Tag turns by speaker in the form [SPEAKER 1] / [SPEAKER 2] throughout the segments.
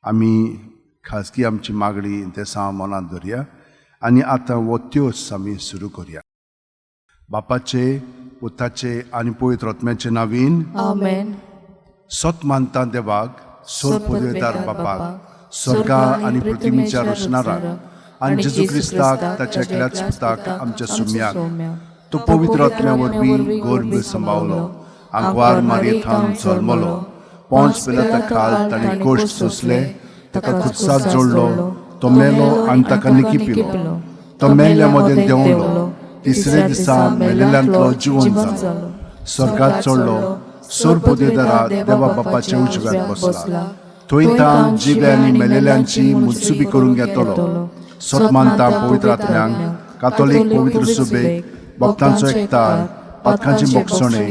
[SPEAKER 1] आमी खाजगी आमची मागणी ते सा मनात धरया आनी आतां वो त्योस आमी सुरू करया. बापाचे, पुताचे आनी पवित्र आत्म्याचे नांवीन
[SPEAKER 2] आमेन.
[SPEAKER 1] सत मानता देवाक, सोर पदवेदार बापाक, स्वर्गा आनी पृथ्वीच्या रचणाराक आनी जेजू क्रिस्ताक ताच्या एकल्याच पुताक आमच्या सुम्याक तो पवित्र आत्म्या वरवीं गर्भ सांबाळलो, आंकवार मारयेंतल्यान जल्मलो, पोंच पिलाता खाल ताणें कोश्ट सोंसले, ताका खुर्सात जोडलो, तो मेलो आनी ताका निकी पिलो, तो मेल्ल्या मदें देंवलो, तिसरे दिसा मेलेल्यांतलो जिवंत जालो, स्वर्गात चडलो, सोर पदवेदारा देवा बापाच्या उजव्याक बसला, थंय तां जिवे आनी मेलेल्यांची मुत्सुबी करून घेतलो. सत मानता पवित्र आत्म्यांक, कातोलीक पवित्र सुबेक, भक्तांचो एकठांय, पातकांची मोक्षणे,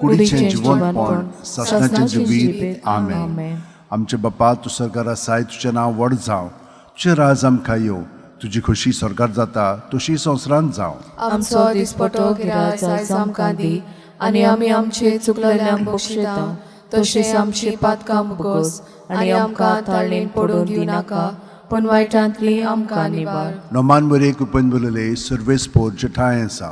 [SPEAKER 1] कुडीचें जिवंतपण, सासणाचें जिवीत. आमेन. आमचे बापा, तूं स्वर्गार आसाय, तुजें नांव व्हड जावं, तुजें राज आमकां येवं, तुजी खोशी स्वर्गार जाता तशी संवसारांत जावं.
[SPEAKER 2] आमचो दिसपटो गिराय आयज आमकां दी, आनी आमी आमचे चुकलेल्यांक बक्षिता, तशेंच आमची पातकां मुगोस, आनी आमकां ताळणेन पडून दिनाका, पण वायटांतली आमकां निवार.
[SPEAKER 1] नोमान बरे कृपेन बोलले सर्वेस्पोर जे ठाय आसा,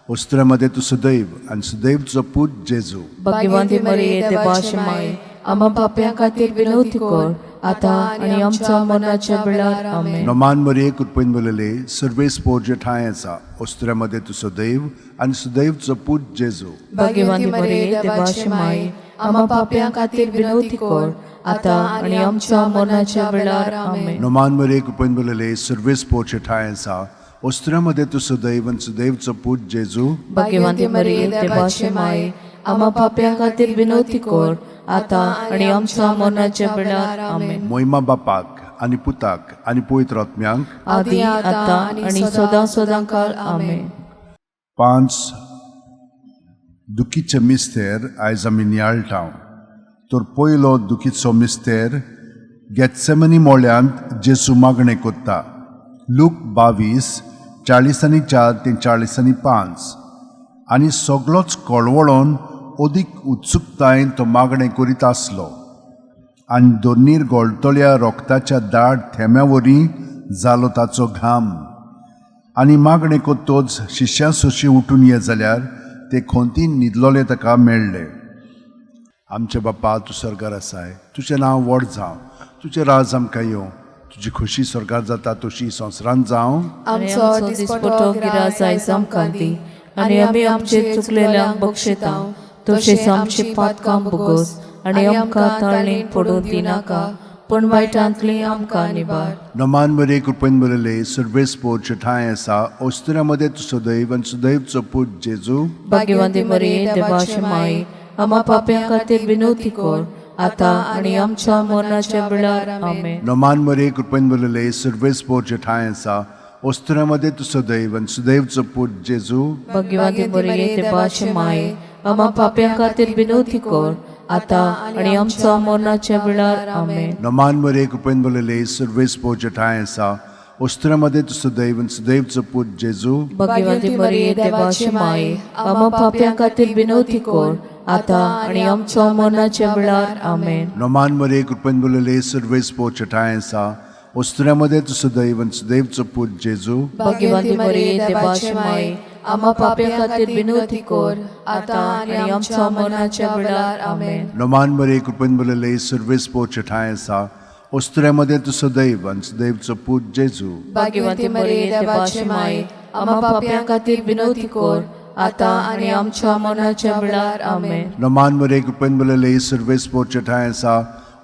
[SPEAKER 1] वस्त्रामध्ये तूं सदैव आनी सदैव तुजो पूत जेजू.
[SPEAKER 2] भाग्यवंती मरिये देवाची माय, आम्हा पाप्यां खातीर विनवती कर, आतां आनी आमच्या मरणाच्या वेळार. आमेन.
[SPEAKER 1] नोमान बरे कृपेन बोलले सर्वेस्पोर जे ठाय आसा, वस्त्रामध्ये तूं सदैव आनी सदैव तुजो पूत जेजू.
[SPEAKER 2] भाग्यवंती मरिये देवाची माय, आम्हा पाप्यां खातीर विनवती कर, आतां आनी आमच्या मरणाच्या वेळार. आमेन.
[SPEAKER 1] नोमान बरे कृपेन बोलले सर्वेस्पोर जे ठाय आसा, वस्त्रामध्ये तूं सदैव आनी सदैव तुजो पूत जेजू.
[SPEAKER 2] भाग्यवंती मरिये देवाची माय, आम्हा पाप्यां खातीर विनवती कर, आतां आनी आमच्या मरणाच्या वेळार. आमेन.
[SPEAKER 1] मोहिमा बापाक आनी पुताक आनी पवित्र आत्म्यांक,
[SPEAKER 2] आदी आतां आनी सदां सदांकाळ. आमेन.
[SPEAKER 1] 5 दुखीचे मिस्तेर आयज आमी नियाळटाव. तर पयलो दुखीचो मिस्तेर गेत्सेमनी मोळ्यांत जेजू मागणें कोत्ता. लूक 22:40-4 ते 40-5. आनी सगळोच कळवळोन अदीक उत्सुकतायेन तो मागणें करीत आसलो, आनी दोनीर गळतल्या रोगताच्या दाट थेंब्या वरी जालो ताचो घाम. आनी मागणें कोत्तोच शिश्यां सोशी उठून ये जाल्यार ते खोंतीन न्हिदलोले ताका मेळ्ळे. आमचे बापा, तूं स्वर्गार आसाय, तुजें नांव व्हड जावं, तुजें राज आमकां येवं, तुजी खोशी स्वर्गार जाता तशी संवसारांत जावं.
[SPEAKER 2] आमचो दिसपटो गिराय आयज आमकां दी, आनी आमी आमचे चुकलेल्यांक बक्षिता, तशेंच आमची पातकां बुगोस, आनी आमकां ताळणेन पडून दिनाका, पण वायटांतली आमकां निवार.
[SPEAKER 1] नोमान बरे कृपेन बोलले सर्वेस्पोर जे ठाय आसा, वस्त्रामध्ये तूं सदैव आनी सदैव तुजो पूत जेजू.
[SPEAKER 2] भाग्यवंती मरिये देवाची माय, आम्हा पाप्यां खातीर विनवती कर, आतां आनी आमच्या मरणाच्या वेळार. आमेन.
[SPEAKER 1] नोमान बरे कृपेन बोलले सर्वेस्पोर जे ठाय आसा, वस्त्रामध्ये तूं सदैव आनी सदैव तुजो पूत जेजू.
[SPEAKER 2] भाग्यवंती मरिये देवाची माय, आम्हा पाप्यां खातीर विनवती कर, आतां आनी आमच्या मरणाच्या वेळार. आमेन.
[SPEAKER 1] नोमान बरे कृपेन बोलले सर्वेस्पोर जे ठाय आसा, वस्त्रामध्ये तूं सदैव आनी सदैव तुजो पूत जेजू.
[SPEAKER 2] भाग्यवंती मरिये देवाची माय, आम्हा पाप्यां खातीर विनवती कर, आतां आनी आमच्या मरणाच्या वेळार. आमेन.
[SPEAKER 1] नोमान बरे कृपेन बोलले सर्वेस्पोर जे ठाय आसा, वस्त्रामध्ये तूं सदैव आनी सदैव तुजो पूत जेजू.
[SPEAKER 2] भाग्यवंती मरिये देवाची माय, आम्हा पाप्यां खातीर विनवती कर, आतां आनी आमच्या मरणाच्या वेळार. आमेन.
[SPEAKER 1] नोमान बरे कृपेन बोलले सर्वेस्पोर जे ठाय आसा, वस्त्रामध्ये तूं सदैव आनी सदैव तुजो पूत जेजू.
[SPEAKER 2] भाग्यवंती मरिये देवाची माय, आम्हा पाप्यां खातीर विनवती कर, आतां आनी आमच्या मरणाच्या वेळार. आमेन.
[SPEAKER 1] नोमान बरे कृपेन बोलले सर्वेस्पोर जे ठाय आसा,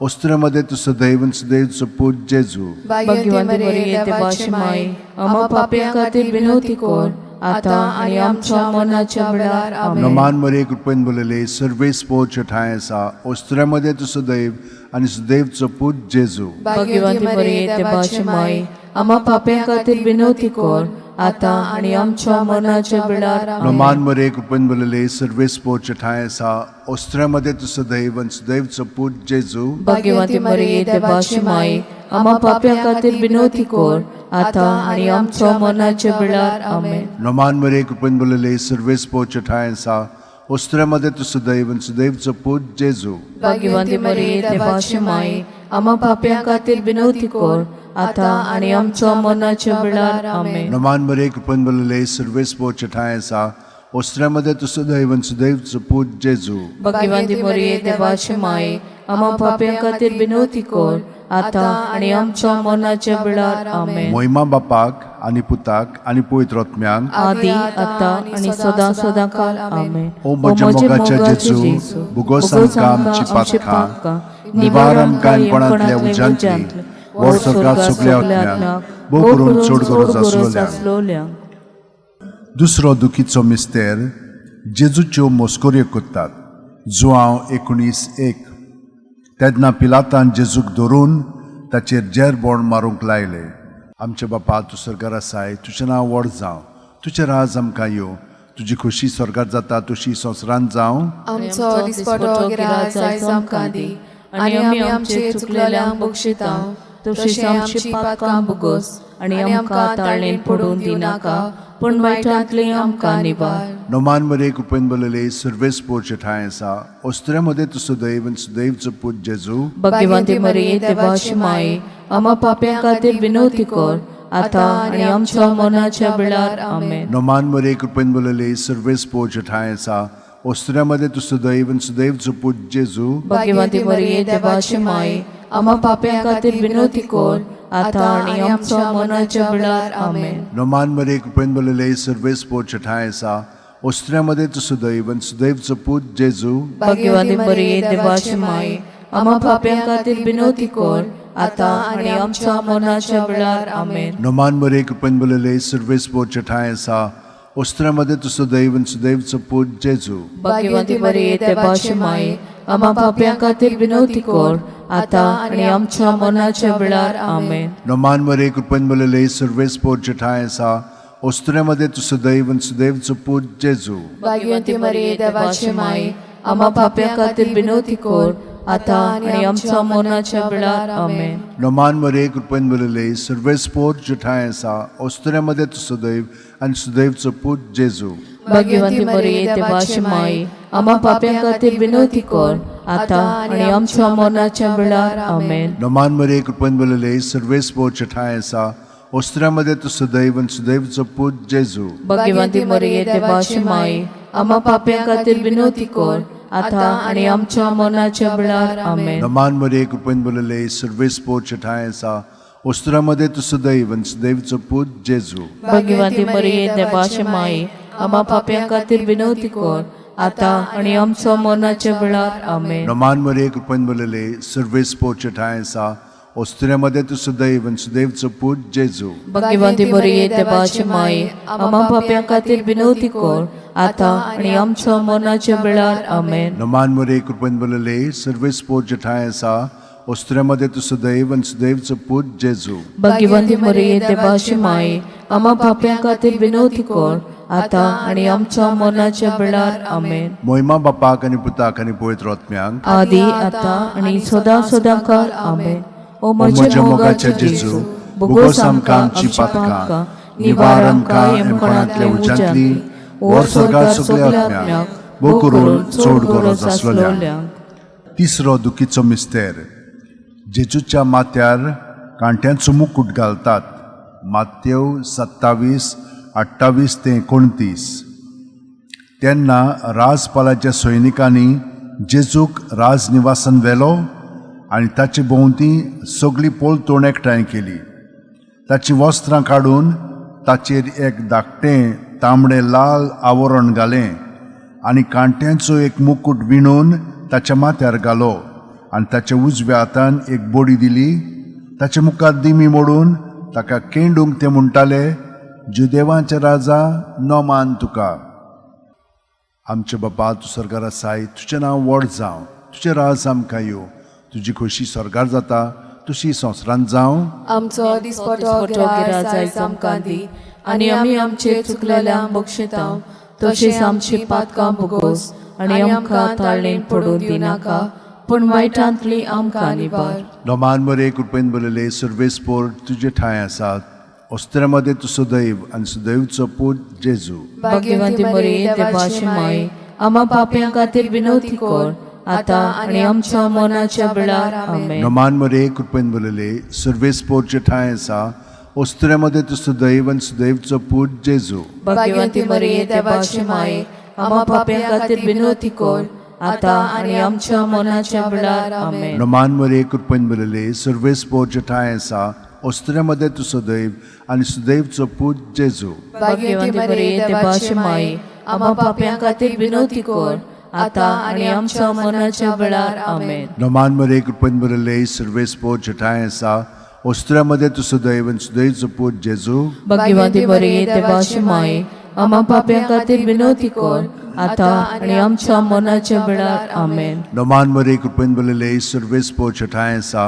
[SPEAKER 1] वस्त्रामध्ये तूं सदैव आनी सदैव तुजो पूत जेजू.
[SPEAKER 2] भाग्यवंती मरिये देवाची माय, आम्हा पाप्यां खातीर विनवती कर, आतां आनी आमच्या मरणाच्या वेळार. आमेन.
[SPEAKER 1] नोमान बरे कृपेन बोलले सर्वेस्पोर जे ठाय आसा, वस्त्रामध्ये तूं सदैव आनी सदैव तुजो पूत जेजू.
[SPEAKER 2] भाग्यवंती मरिये देवाची माय, आम्हा पाप्यां खातीर विनवती कर, आतां आनी आमच्या मरणाच्या वेळार.
[SPEAKER 1] नोमान बरे कृपेन बोलले सर्वेस्पोर जे ठाय आसा, वस्त्रामध्ये तूं सदैव आनी सदैव तुजो पूत जेजू.
[SPEAKER 2] भाग्यवंती मरिये देवाची माय, आम्हा पाप्यां खातीर विनवती कर, आतां आनी आमच्या मरणाच्या वेळार. आमेन.
[SPEAKER 1] नोमान बरे कृपेन बोलले सर्वेस्पोर जे ठाय आसा, ओस्त्र्यामध्ये तू सदैव आणि सदैवचो पूत जेजू
[SPEAKER 2] भाग्यवंती मरिये देवाची माये आम्हा पाप्यां खातीर विनवती कर आता आणि आमच्या मरणाच्या वेळार आमेन.
[SPEAKER 1] नमान मरे कृपन बलले सर्वेस पोच ठाय आसा ओस्त्र्यामध्ये तू सदैव आणि सदैवचो पूत जेजू
[SPEAKER 2] भाग्यवंती मरिये देवाची माये आम्हा पाप्यां खातीर विनवती कर आता आणि आमच्या मरणाच्या वेळार आमेन.
[SPEAKER 1] मोहिमा बापाक आणि पुताक आणि पवित्र आत्म्यांक
[SPEAKER 2] आदी आता आणि सदा सदा काल आमेन.
[SPEAKER 1] ओ म्हज्या मोगाच्या जेजू बुगोस आमकां आमची पातकां निवार आमकां कोणातल्या उज्यांतली वर स्वर्गात सगल्या आत्म्यांक भोव करून चड गरज आसलोल्यांक. दुसरो दुखीचो मिस्तेर जेजूच्यो मोस्कोऱ्यो कोत्तात. जुआंव 19:1 तेन्ना पिलातान जेजूक धरून ताचेर जेर बोण मारूंक लायले. आमचे बापा तूं स्वर्गार आसाय, तुजें नांव व्हड जावं, तुजें राज आमकां येवं, तुजी खोशी स्वर्गात जाता तशी संवसारांत जावं.
[SPEAKER 3] आमचो दिसपटो गिराय आयज आमकां दी आनी आमी आमचे चुकलेल्यांक बक्षितांव तशें आमची पातकां बुगोस आनी आमकां ताळणेन पडून दिनाका पूण वायटांतली आमकां निवार.
[SPEAKER 1] नोमान मरे कृपेन बलले सर्वेस पोच ठाय आसा ओस्त्र्यामध्ये तू सदैव आणि सदैवचो पूत जेजू
[SPEAKER 2] भाग्यवंती मरिये देवाची माये आम्हा पाप्यां खातीर विनवती कर आता आणि आमच्या मरणाच्या वेळार आमेन.
[SPEAKER 1] नोमान मरे कृपेन बलले सर्वेस पोच ठाय आसा ओस्त्र्यामध्ये तू सदैव आणि सदैवचो पूत जेजू
[SPEAKER 2] भाग्यवंती मरिये देवाची माये आम्हा पाप्यां खातीर विनवती कर आता आणि आमच्या मरणाच्या वेळार आमेन.
[SPEAKER 1] नोमान मरे कृपेन बलले सर्वेस पोच ठाय आसा ओस्त्र्यामध्ये तू सदैव आणि सदैवचो पूत जेजू
[SPEAKER 2] भाग्यवंती मरिये देवाची माये आम्हा पाप्यां खातीर विनवती कर आता आणि आमच्या मरणाच्या वेळार आमेन.
[SPEAKER 1] नोमान मरे कृपेन बलले सर्वेस पोच ठाय आसा ओस्त्र्यामध्ये तू सदैव आणि सदैवचो पूत जेजू
[SPEAKER 2] भाग्यवंती मरिये देवाची माये आम्हा पाप्यां खातीर विनवती कर आता आणि आमच्या मरणाच्या वेळार आमेन.
[SPEAKER 1] नोमान मरे कृपेन बलले सर्वेस पोच ठाय आसा ओस्त्र्यामध्ये तू सदैव आणि सदैवचो पूत जेजू
[SPEAKER 3] भाग्यवंती मरिये देवाची माये
[SPEAKER 2] आम्हा पाप्यां खातीर विनवती कर आता आणि आमच्या मरणाच्या वेळार आमेन.
[SPEAKER 1] नोमान मरे कृपेन बलले सर्वेस पोच ठाय आसा ओस्त्र्यामध्ये तू सदैव आणि सदैवचो पूत जेजू
[SPEAKER 2] भाग्यवंती मरिये देवाची माये आम्हा पाप्यां खातीर विनवती कर आता आणि आमच्या मरणाच्या वेळार आमेन.
[SPEAKER 1] नोमान मरे कृपेन बलले सर्वेस पोच ठाय आसा ओस्त्र्यामध्ये तू सदैव आणि सदैवचो पूत जेजू
[SPEAKER 2] भाग्यवंती मरिये देवाची माये आम्हा पाप्यां खातीर विनवती कर आता आणि आमच्या मरणाच्या वेळार आमेन.
[SPEAKER 1] नोमान मरे कृपेन बलले सर्वेस पोच ठाय आसा ओस्त्र्यामध्ये तू सदैव आणि सदैवचो पूत जेजू
[SPEAKER 2] भाग्यवंती मरिये देवाची माये आम्हा पाप्यां खातीर विनवती कर आता आणि आमच्या मरणाच्या वेळार आमेन.
[SPEAKER 1] नोमान मरे कृपेन बलले सर्वेस पोच ठाय आसा ओस्त्र्यामध्ये तू सदैव आणि सदैवचो पूत जेजू
[SPEAKER 2] भाग्यवंती मरिये देवाची माये आम्हा पाप्यां खातीर विनवती कर आता आणि आमच्या मरणाच्या वेळार आमेन.
[SPEAKER 1] नोमान मरे कृपेन बलले सर्वेस पोच ठाय आसा ओस्त्र्यामध्ये तू सदैव आणि सदैवचो पूत जेजू
[SPEAKER 2] भाग्यवंती मरिये देवाची माये आम्हा पाप्यां खातीर विनवती कर आता आणि आमच्या मरणाच्या वेळार आमेन.
[SPEAKER 1] मोहिमा बापाक आणि पुताक आणि पवित्र आत्म्यांक
[SPEAKER 2] आदी आता आणि सदा सदा काल आमेन. ओ
[SPEAKER 1] म्हज्या मोगाच्या जेजू बुगोस आमकां आमची पातकां निवार आमकां येमकोणातल्या उज्यांतली वर स्वर्गात सगल्या आत्म्यांक भोव करून चड गरज आसलोल्यांक. तिसरो दुखीचो मिस्तेर जेजूच्या माथ्यार कांट्यांचो मुकुट घालतात. मात्येव 27:28-29. तेन्ना राजपालाच्या सैनिकांनी जेजूक राजनिवासान व्हेलो आनी ताचे भोंवती सगळी पोलतोण एकठांय केली. ताची वस्त्रां काडून ताचेर एक धाकटें तांबडें लाल आवरण घालें आनी कांट्यांचो एक मुकुट विणून ताच्या माथ्यार घालो आनी ताच्या उजव्या हातान एक बोडी दिली. ताच्या मुखार दिमी मोडून ताका केंडूंक ते म्हणटाले, जुदेवांचे राजा नोमान तुका. आमचे बापा तूं स्वर्गार आसाय, तुजें नांव व्हड जावं, तुजें राज आमकां येवं, तुजी खोशी स्वर्गार जाता तशी संवसारांत जावं.
[SPEAKER 3] आमचो दिसपटो गिराय आयज आमकां दी आनी आमी आमचे चुकलेल्यांक बक्षितांव तशेंच आमची पातकां बुगोस आनी आमकां ताळणेन पडून दिनाका पूण वायटांतली आमकां निवार.
[SPEAKER 1] नोमान मरे कृपेन बलले सर्वेस पोर तुजे ठाय आसात. ओस्त्र्यामध्ये तूं सदैव आनी सदैवचो पूत जेजू.
[SPEAKER 2] भाग्यवंती मरिये देवाची माये आम्हा पाप्यां खातीर विनवती कर आता आनी आमच्या मरणाच्या वेळार आमेन.
[SPEAKER 1] नमान मरे कृपेन बोलले सर्वेस्पोरचे ठाय आसा ओस्त्र्यामध्ये तुझं दैव आणि सुदैवचो पूत जेजू.
[SPEAKER 2] भाग्यवंती मरिये देवाची माये आम्हा पाप्यां खातीर विनवती कर आता आनी आमच्या मरणाच्या वेळार आमेन.
[SPEAKER 1] नमान मरे कृपेन बोलले सर्वेस्पोरचे ठाय आसा ओस्त्र्यामध्ये तुझं दैव आणि सुदैवचो पूत जेजू.
[SPEAKER 2] भाग्यवंती मरिये देवाची माये आम्हा पाप्यां खातीर विनवती कर आता आनी आमच्या मरणाच्या वेळार आमेन.
[SPEAKER 1] नमान मरे कृपेन बोलले सर्वेस्पोरचे ठाय आसा ओस्त्र्यामध्ये तुझं दैव आणि सुदैवचो पूत जेजू.
[SPEAKER 2] भाग्यवंती मरिये देवाची माये आम्हा पाप्यां खातीर विनवती कर आता आनी आमच्या मरणाच्या वेळार आमेन.
[SPEAKER 1] नमान मरे कृपेन बोलले सर्वेस्पोरचे ठाय आसा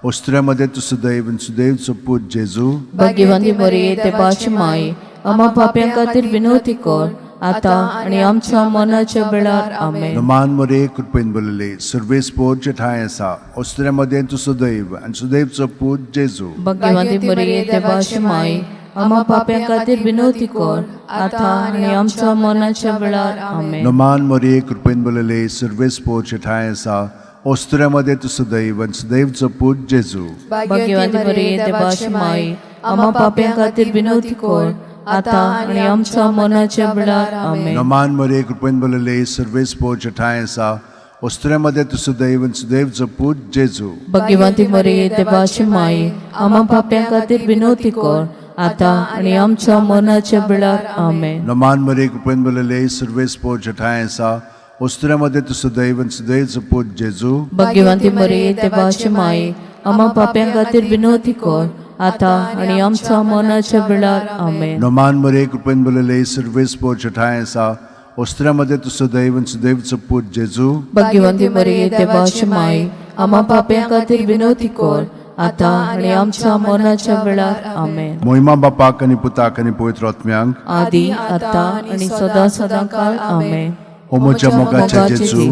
[SPEAKER 1] ओस्त्र्यामध्ये तुझं दैव आणि सुदैवचो पूत जेजू.
[SPEAKER 2] भाग्यवंती मरिये देवाची माये आम्हा पाप्यां खातीर विनवती कर आता आनी आमच्या मरणाच्या वेळार आमेन.
[SPEAKER 1] नमान मरे कृपेन बोलले सर्वेस्पोरचे ठाय आसा ओस्त्र्यामध्ये तुझं दैव आणि सुदैवचो पूत जेजू.
[SPEAKER 2] भाग्यवंती मरिये देवाची माये आम्हा पाप्यां खातीर विनवती कर आता आनी आमच्या मरणाच्या वेळार आमेन.
[SPEAKER 1] नमान मरे कृपेन बोलले सर्वेस्पोरचे ठाय आसा ओस्त्र्यामध्ये तुझं दैव आणि सुदैवचो पूत जेजू.
[SPEAKER 2] भाग्यवंती मरिये देवाची माये आम्हा पाप्यां खातीर विनवती कर आता आनी आमच्या मरणाच्या वेळार आमेन.
[SPEAKER 1] नमान मरे कृपेन बोलले सर्वेस्पोरचे ठाय आसा ओस्त्र्यामध्ये तुझं दैव आणि सुदैवचो पूत जेजू.
[SPEAKER 2] भाग्यवंती मरिये देवाची माये आम्हा पाप्यां खातीर विनवती कर आता आनी आमच्या मरणाच्या वेळार आमेन.
[SPEAKER 1] नमान मरे कृपेन बोलले सर्वेस्पोरचे ठाय आसा ओस्त्र्यामध्ये तुझं दैव आणि सुदैवचो पूत जेजू.
[SPEAKER 2] भाग्यवंती मरिये देवाची माये आम्हा पाप्यां खातीर विनवती कर आता आनी आमच्या मरणाच्या वेळार आमेन.
[SPEAKER 1] नमान मरे कृपेन बोलले सर्वेस्पोरचे ठाय आसा ओस्त्र्यामध्ये तुझं दैव आणि सुदैवचो पूत जेजू.
[SPEAKER 2] भाग्यवंती मरिये देवाची माये आम्हा पाप्यां खातीर विनवती कर आता आनी आमच्या मरणाच्या वेळार आमेन.
[SPEAKER 1] मोहिमा बापाक आणि पुताक आणि पवित्र आत्म्यांक
[SPEAKER 2] आदी आता आनी सदा सदांकाळ आमेन.
[SPEAKER 1] ओमोच्या मोगाच्या जेजू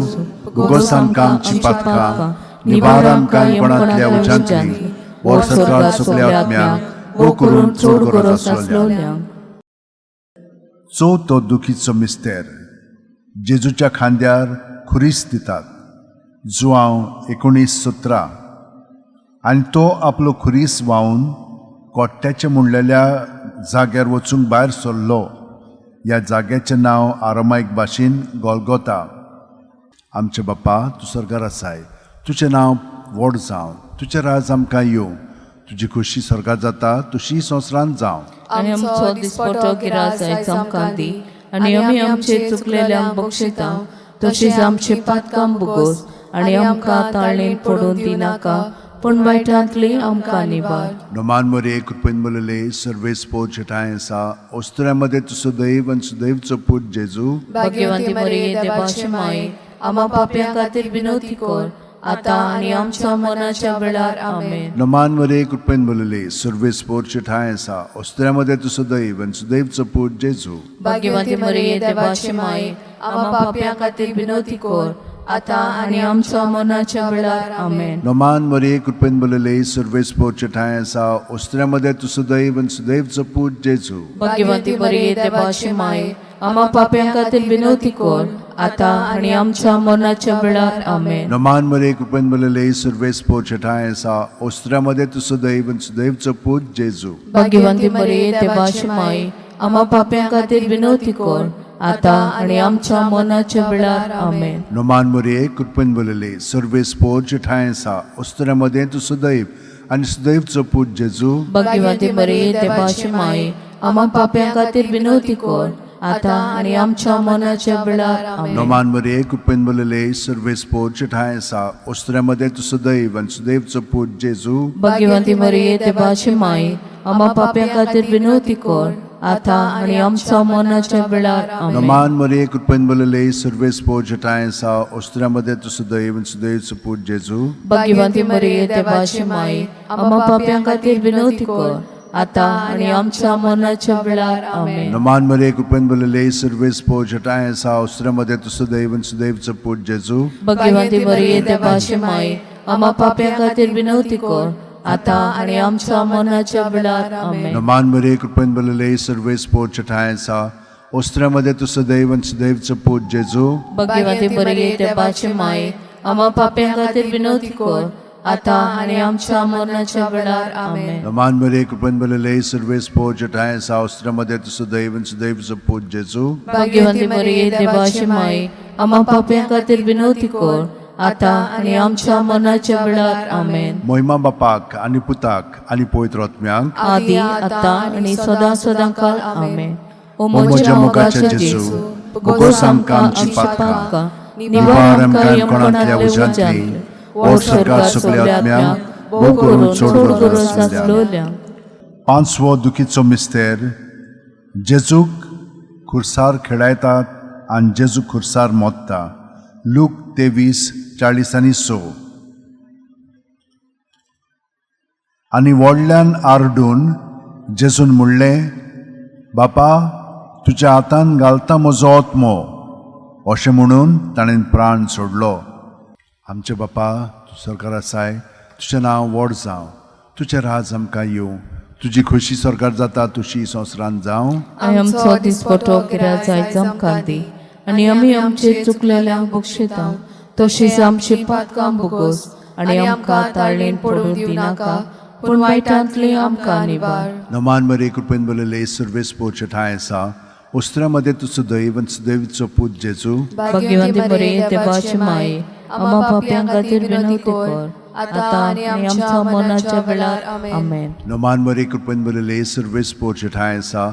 [SPEAKER 1] गुगोस आमकां आमची पातकां निवार आमकां येवणांतल्या उज्यांतली वर सकाळ सगळ्या आत्म्यांक वो करून चोड गरज आसलोल्यांक. तो दुखीचो मिस्तेर जेजूच्या खांद्यार खुरीस दितात. जुआंव 19:17. आनी तो आपलो खुरीस व्हांवन कोट्ट्याच्या मुणलेल्या जाग्यार वचूंक भायर सरलो. ह्या जाग्याचें नांव आरामायक भाशेन गोलगोता. आमचे बापा तूं स्वर्गार आसाय, तुजें नांव व्हड जावं, तुजें राज आमकां येवं, तुजी खुशी स्वर्गार जाता तशी संवसारांत जावं.
[SPEAKER 2] आनी आमचो दिसपटो गिराज आयज आमकां दी आनी आमी आमचे चुकलेल्यांक बक्षितांव तशीच आमची पातकां बुगोस आनी आमकां ताळणेन पडून दिनाका पूण वायटांतली आमकां निवार.
[SPEAKER 1] नमान मरे कृपेन बोलले सर्वेस्पोरचे ठाय आसा ओस्त्र्यामध्ये तुझं दैव आणि सुदैवचो पूत जेजू.
[SPEAKER 2] भाग्यवंती मरिये देवाची माये आम्हा पाप्यां खातीर विनवती कर आता आनी आमच्या मरणाच्या वेळार आमेन.
[SPEAKER 1] नमान मरे कृपेन बोलले सर्वेस्पोरचे ठाय आसा ओस्त्र्यामध्ये तुझं दैव आणि सुदैवचो पूत जेजू.
[SPEAKER 2] भाग्यवंती मरिये देवाची माये आम्हा पाप्यां खातीर विनवती कर आता आनी आमच्या मरणाच्या वेळार आमेन.
[SPEAKER 1] नमान मरे कृपेन बोलले सर्वेस्पोरचे ठाय आसा ओस्त्र्यामध्ये तुझं दैव आणि सुदैवचो पूत जेजू.
[SPEAKER 2] भाग्यवंती मरिये देवाची माये आम्हा पाप्यां खातीर विनवती कर आता आनी आमच्या मरणाच्या वेळार आमेन.
[SPEAKER 1] नमान मरे कृपेन बोलले सर्वेस्पोरचे ठाय आसा ओस्त्र्यामध्ये तुझं दैव आणि सुदैवचो पूत जेजू.
[SPEAKER 2] भाग्यवंती मरिये देवाची माये आम्हा पाप्यां खातीर विनवती कर आता आनी आमच्या मरणाच्या वेळार आमेन.
[SPEAKER 1] नमान मरे कृपेन बोलले सर्वेस्पोरचे ठाय आसा ओस्त्र्यामध्ये तुझं दैव आणि सुदैवचो पूत जेजू.
[SPEAKER 2] भाग्यवंती मरिये देवाची माये आम्हा पाप्यां खातीर विनवती कर आता आनी आमच्या मरणाच्या वेळार आमेन.
[SPEAKER 1] नमान मरे कृपेन बोलले सर्वेस्पोरचे ठाय आसा ओस्त्र्यामध्ये तुझं दैव आणि सुदैवचो पूत जेजू.
[SPEAKER 2] भाग्यवंती मरिये देवाची माये आम्हा पाप्यां खातीर विनवती कर आता आनी आमच्या मरणाच्या वेळार आमेन.
[SPEAKER 1] नमान मरे कृपेन बोलले सर्वेस्पोरचे ठाय आसा ओस्त्र्यामध्ये तुझं दैव आणि सुदैवचो पूत जेजू.
[SPEAKER 2] भाग्यवंती मरिये देवाची माये आम्हा पाप्यां खातीर विनवती कर आता आनी आमच्या मरणाच्या वेळार आमेन.
[SPEAKER 1] नमान मरे कृपेन बोलले सर्वेस्पोरचे ठाय आसा ओस्त्र्यामध्ये तुझं दैव आणि सुदैवचो पूत जेजू.
[SPEAKER 2] भाग्यवंती मरिये देवाची माये आम्हा पाप्यां खातीर विनवती कर आता आनी आमच्या मरणाच्या वेळार आमेन.
[SPEAKER 1] नमान मरे कृपेन बोलले सर्वेस्पोरचे ठाय आसा ओस्त्र्यामध्ये तू सदैव आणि सदैवचं पूत जेजू
[SPEAKER 2] भाग्यवंती मरिये देवाची माये आम्हा पाप्यां खातीर विनवती कर आता आणि आमच्या मरणाच्या वेळार आमेन.
[SPEAKER 1] नमान मरे कृपन बलले सर्वेस पोच ठाय सा ओस्त्र्यामध्ये तू सदैव आणि सदैवचं पूत जेजू
[SPEAKER 2] भाग्यवंती मरिये देवाची माये आम्हा पाप्यां खातीर विनवती कर आता आणि आमच्या मरणाच्या वेळार आमेन.
[SPEAKER 1] मोहिमा बापाक आणि पुताक आणि पवित्र आत्म्यांक
[SPEAKER 2] आदी आता आणि सदा सदांकाळ आमेन. ओ
[SPEAKER 1] म्हज्या
[SPEAKER 2] म्हज्या
[SPEAKER 1] मोगाचे
[SPEAKER 2] मोगाचे
[SPEAKER 1] जेजू,
[SPEAKER 2] जेजू
[SPEAKER 1] भोगोस आमकां आमची पातकां, निवार आमकां यमकोणांतल्या उज्यांतली, ओ स्वर्गात सगल्या आत्म्यांक भोग करून सोड करून. पांचवो दुखीचो मिस्तेर जेजूक खुर्सार खेळायतात आनी जेजू खुर्सार मोडटा. लूक 23:40-100. आनी व्हडल्यान आरडून जेजून म्हणलें, बापा तुज्या हातान घालता म्हजो आत्मो. अशें म्हणून ताणें प्राण सोडलो. आमचे बापा तूं स्वर्गार आसाय, तुजें नांव व्हड जावं, तुजें राज आमकां येवं, तुजी खोशी स्वर्गार जाता तशी संवसारांत जावं.
[SPEAKER 2] आमचो दिसपटो गिराय जायचो आमकां दी आणि आमी आमचे चुकलेल्यांक बक्षिता तशीच आमची पातकां भोगोस आणि आमकां ताळणेन पडूं दिनाका पूण वायटांतली आमकां निवार.
[SPEAKER 1] नमान मरे कृपेन बलले सर्वेस पोच ठाय आसा ओस्त्र्यामध्ये तू सदैव आणि सदैवचो पूत जेजू
[SPEAKER 2] भाग्यवंती मरिये देवाची माये आम्हा पाप्यां खातीर विनवती कर आता आणि आमच्या मरणाच्या वेळार आमेन.
[SPEAKER 1] नमान मरे कृपेन बलले सर्वेस पोच ठाय आसा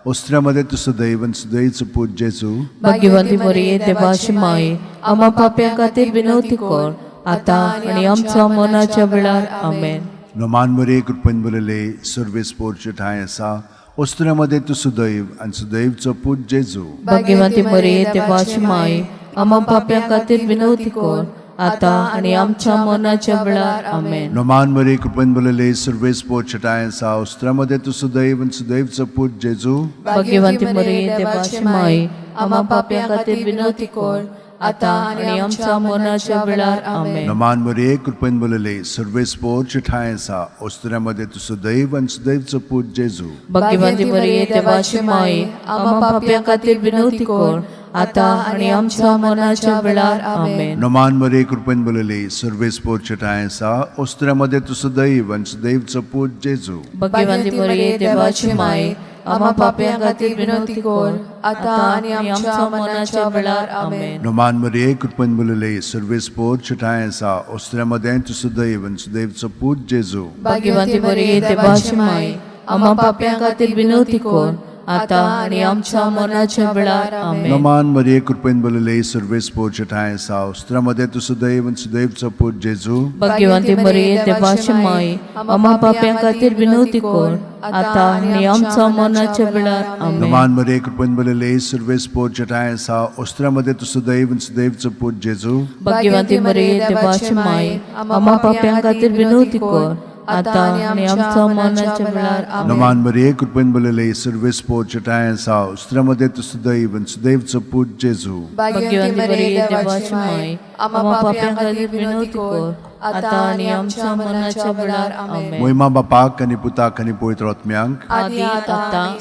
[SPEAKER 1] ओस्त्र्यामध्ये तू सदैव आणि सदैवचो पूत जेजू
[SPEAKER 2] भाग्यवंती मरिये देवाची माये आम्हा पाप्यां खातीर विनवती कर आता आणि आमच्या मरणाच्या वेळार आमेन.
[SPEAKER 1] नमान मरे कृपेन बलले सर्वेस पोच ठाय आसा ओस्त्र्यामध्ये तू सदैव आणि सदैवचो पूत जेजू
[SPEAKER 2] भाग्यवंती मरिये देवाची माये आम्हा पाप्यां खातीर विनवती कर आता आणि आमच्या मरणाच्या वेळार आमेन.
[SPEAKER 1] नमान मरे कृपेन बलले सर्वेस पोच ठाय आसा ओस्त्र्यामध्ये तू सदैव आणि सदैवचो पूत जेजू
[SPEAKER 2] भाग्यवंती मरिये देवाची माये आम्हा पाप्यां खातीर विनवती कर आता आणि आमच्या मरणाच्या वेळार आमेन.
[SPEAKER 1] नमान मरे कृपेन बलले सर्वेस पोच ठाय आसा ओस्त्र्यामध्ये तू सदैव आणि सदैवचो पूत जेजू
[SPEAKER 2] भाग्यवंती मरिये देवाची माये आम्हा पाप्यां खातीर विनवती कर आता आणि आमच्या मरणाच्या वेळार आमेन.
[SPEAKER 1] नमान मरे कृपेन बलले सर्वेस पोच ठाय आसा ओस्त्र्यामध्ये तू सदैव आणि सदैवचो पूत जेजू
[SPEAKER 2] भाग्यवंती मरिये देवाची माये आम्हा पाप्यां खातीर विनवती कर आता आणि आमच्या मरणाच्या वेळार आमेन.
[SPEAKER 1] नमान मरे कृपेन बलले सर्वेस पोच ठाय आसा ओस्त्र्यामध्ये तू सदैव आणि सदैवचो पूत जेजू
[SPEAKER 2] भाग्यवंती मरिये देवाची माये आम्हा पाप्यां खातीर विनवती कर आता आणि आमच्या मरणाच्या वेळार आमेन.
[SPEAKER 1] नमान मरे कृपेन बलले सर्वेस पोच ठाय आसा ओस्त्र्यामध्ये तू सदैव आणि सदैवचो पूत जेजू
[SPEAKER 2] भाग्यवंती मरिये देवाची माये आम्हा पाप्यां खातीर विनवती कर आता आणि आमच्या मरणाच्या वेळार आमेन.
[SPEAKER 1] नमान मरे कृपेन बलले सर्वेस पोच ठाय आसा ओस्त्र्यामध्ये तू सदैव आणि सदैवचो पूत जेजू
[SPEAKER 2] भाग्यवंती मरिये देवाची माये आम्हा पाप्यां खातीर विनवती कर आता आणि आमच्या मरणाच्या वेळार आमेन.
[SPEAKER 1] नमान मरे कृपेन बलले सर्वेस पोच ठाय आसा ओस्त्र्यामध्ये तू सदैव आणि सदैवचो पूत जेजू
[SPEAKER 2] भाग्यवंती मरिये देवाची माये आम्हा पाप्यां खातीर विनवती कर आता आणि आमच्या मरणाच्या वेळार आमेन.
[SPEAKER 1] मोहिमा बापाक आणि पुताक आणि पवित्र आत्म्यांक
[SPEAKER 2] आदी आता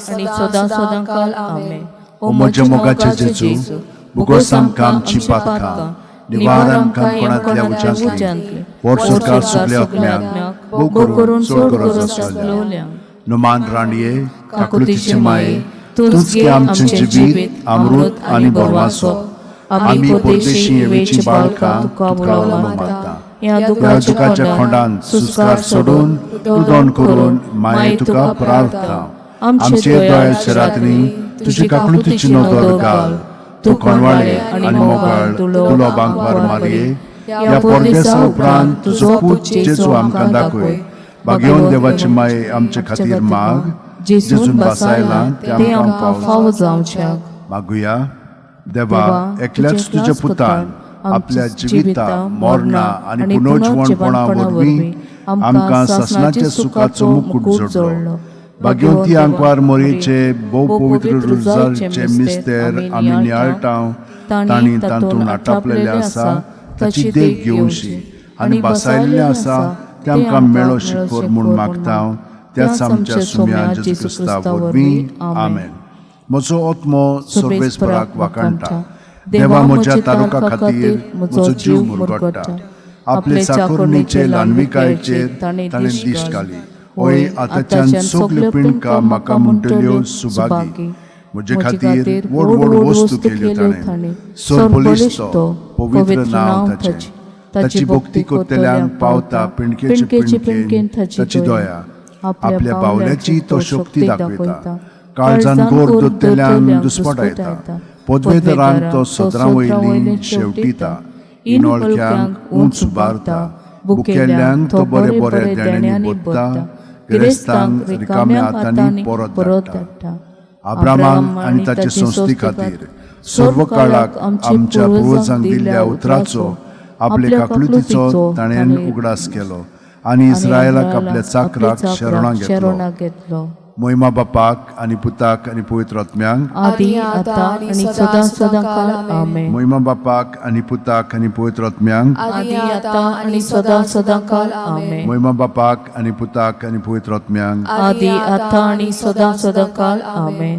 [SPEAKER 2] आणि सदा सदांकाळ आमेन.
[SPEAKER 1] ओ म्हज्या मोगाचे जेजू भोगोस आमकां आमची पातकां, निवार आमकां कोणांतल्या उज्यांतली, वर स्वर्गार सगल्या आत्म्यांक भोग करून सोड करून. नमान राणये काकुतीचे माये तूच गे आमचे जिवीत अमृत आणि बोरवासो. आमी परदेशी येवेची बाळकां तुका बोलावला मागता.
[SPEAKER 2] या
[SPEAKER 1] दुखाच्या खोंडांत सुस्कार सोडून उदोण करून माये तुका प्रार्थना. आमचे दोळ्याच्या रात्री तुजी काकुतीची नदर घाल. तू कोणवाळे आणि मोगाळ तुलो बांकवार मारये. या परदेसा उपरांत तुजो पूत जेजू आमकां दाखय. भाग्यवन देवाची माये आमचे खातीर माग. जेजून बसायला ते आमकां फावो जावच्याक. मागुया देवा एकल्याच तुज्या पुतान आपल्या जिविता मरणा आणि पुनर्जीवनपणा वरवीं आमकां सासणाच्या सुखाचो मुकुट जोडलो. भाग्यवंती आंकवार मोरीचे भोव पवित्र रुजारचे मिस्तेर आमी नियाळटाव तांणी तातूंत आटापलेले आसा ताची देख घेवशी आनी बसायल्ले आसा ते आमकां मेळो शिकोर म्हूण मागता. त्याच आमच्या सुम्या जेजू क्रिस्ता वरवीं आमेन. म्हजो आत्मो
[SPEAKER 2] सर्वेस्पराक वाकाणटा
[SPEAKER 1] देवा म्हज्या तारुका खातीर म्हजो जीव मुरगडटा. आपले चाकुरणीचे ल्हानविकायेचेर ताणें दिश्ट घाली. ओय आतांच्यान सगल्यो पिणकां म्हाका म्हणटल्यो सुभागी. म्हजे खातीर व्हड व्हड वस्तू केल्यो ताणें. सोरबोलीस तो पवित्र नांव ताचें. ताची भक्ती कोत्तेल्यांक पावता पिणकेचे पिणकेन ताची दया. आपल्या बावल्याची तो शक्ती दाखयता. काळजान गोड दोत्तेल्यांक दुस्पटायता. पदवेदरांक तो सदरां वयली शेवटीता. इनोळख्यांक उंच उबारता. भुकेल्यांक तो बरे बरे देण्यांनी भरता. गिरेस्तांक रिकाम्या हातांनी परत धाडटा. अब्राहाम आनी ताचे संस्थी खातीर सर्व काळाक आमच्या पुर्वजांक दिल्ल्या उतराचो आपले काकलुतीचो ताणें उगडास केलो आनी इस्रायलाक आपल्या चाकराक शरणां घेतलो. महिमा बापाक आनी पुताक आनी पवित्र आत्म्यांक
[SPEAKER 2] आदी आतां आनी सदां काळ आमेन.
[SPEAKER 1] महिमा बापाक आनी पुताक आनी पवित्र आत्म्यांक
[SPEAKER 2] आदी आतां आनी सदां काळ आमेन.
[SPEAKER 1] महिमा बापाक आनी पुताक आनी पवित्र आत्म्यांक
[SPEAKER 2] आदी आतां आनी सदां काळ आमेन.